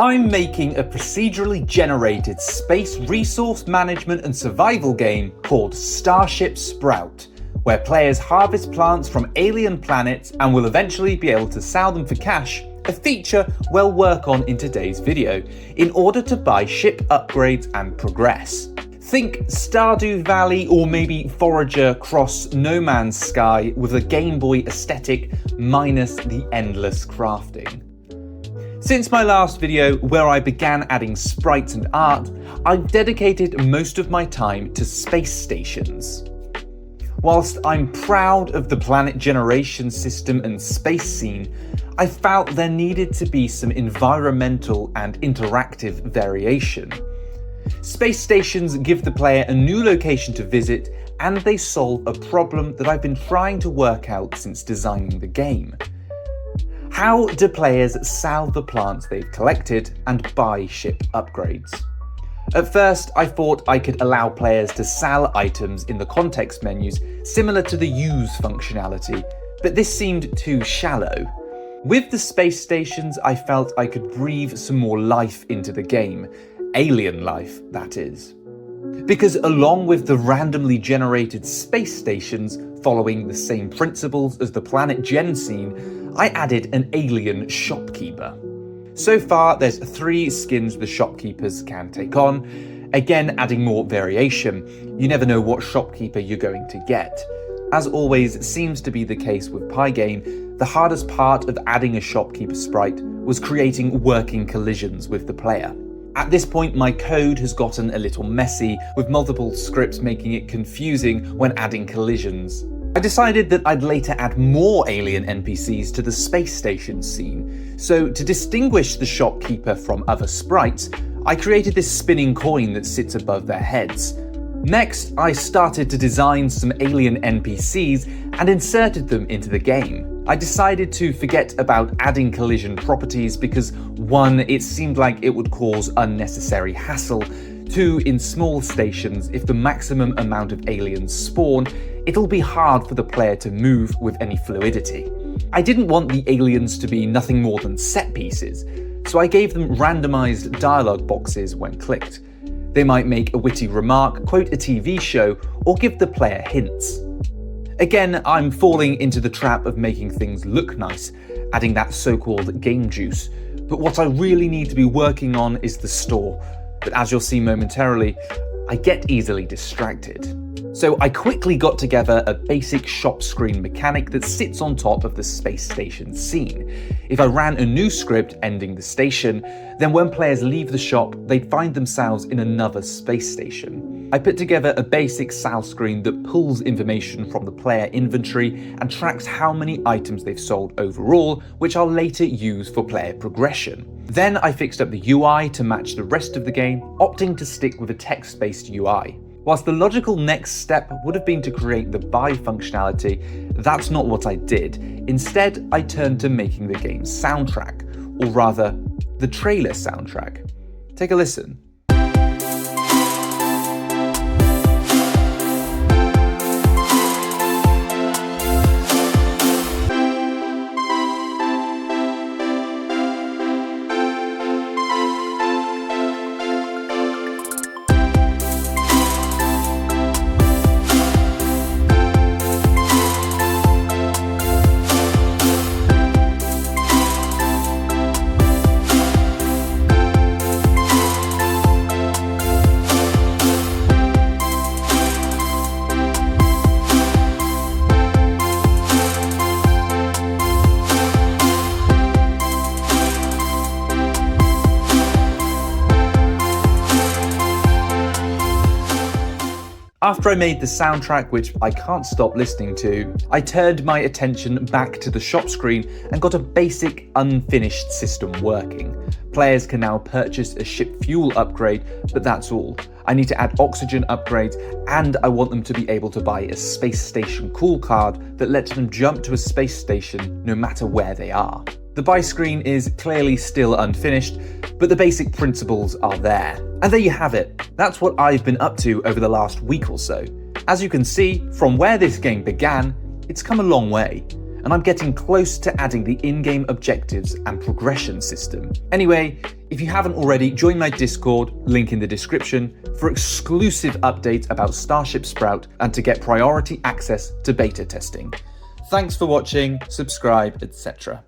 I'm making a procedurally generated space resource management and survival game called Starship Sprout, where players harvest plants from alien planets and will eventually be able to sell them for cash, a feature we'll work on in today's video, in order to buy ship upgrades and progress. Think Stardew Valley or maybe Forager cross No Man's Sky with a Gameboy aesthetic minus the endless crafting. Since my last video, where I began adding sprites and art, I've dedicated most of my time to space stations. Whilst I'm proud of the planet generation system and space scene, I felt there needed to be some environmental and interactive variation. Space stations give the player a new location to visit, and they solve a problem that I've been trying to work out since designing the game. How do players sell the plants they've collected and buy ship upgrades? At first, I thought I could allow players to sell items in the context menus similar to the use functionality, but this seemed too shallow. With the space stations, I felt I could breathe some more life into the game. Alien life, that is. Because along with the randomly generated space stations, following the same principles as the planet gen scene, I added an alien shopkeeper. So far, there's 3 skins the shopkeepers can take on, again adding more variation. You never know what shopkeeper you're going to get. As always seems to be the case with Pygame, the hardest part of adding a shopkeeper sprite was creating working collisions with the player. At this point, my code has gotten a little messy, with multiple scripts making it confusing when adding collisions. I decided that I'd later add more alien NPCs to the space station scene, so to distinguish the shopkeeper from other sprites, I created this spinning coin that sits above their heads. Next, I started to design some alien NPCs and inserted them into the game. I decided to forget about adding collision properties because 1, it seemed like it would cause unnecessary hassle, 2, in small stations, if the maximum amount of aliens spawn, it'll be hard for the player to move with any fluidity. I didn't want the aliens to be nothing more than set pieces, so I gave them randomized dialogue boxes when clicked. They might make a witty remark, quote a TV show, or give the player hints. Again, I'm falling into the trap of making things look nice, adding that so-called game juice, but what I really need to be working on is the store. But as you'll see momentarily, I get easily distracted. So I quickly got together a basic shop screen mechanic that sits on top of the space station scene. If I ran a new script ending the station, then when players leave the shop, they'd find themselves in another space station. I put together a basic sal screen that pulls information from the player inventory and tracks how many items they've sold overall, which I'll later use for player progression. Then I fixed up the UI to match the rest of the game, opting to stick with a text-based UI. Whilst the logical next step would have been to create the buy functionality, that's not what I did. Instead, I turned to making the game's soundtrack, or rather, the trailer soundtrack. Take a listen. After I made the soundtrack, which I can't stop listening to, I turned my attention back to the shop screen and got a basic unfinished system working. Players can now purchase a ship fuel upgrade, but that's all. I need to add oxygen upgrades, and I want them to be able to buy a space station cool card that lets them jump to a space station no matter where they are. The buy screen is clearly still unfinished, but the basic principles are there. And there you have it. That's what I've been up to over the last week or so. As you can see, from where this game began, it's come a long way. and I'm getting close to adding the in-game objectives and progression system. Anyway, if you haven't already, join my Discord, link in the description, for exclusive updates about Starship Sprout and to get priority access to beta testing. Thanks for watching, subscribe, etc.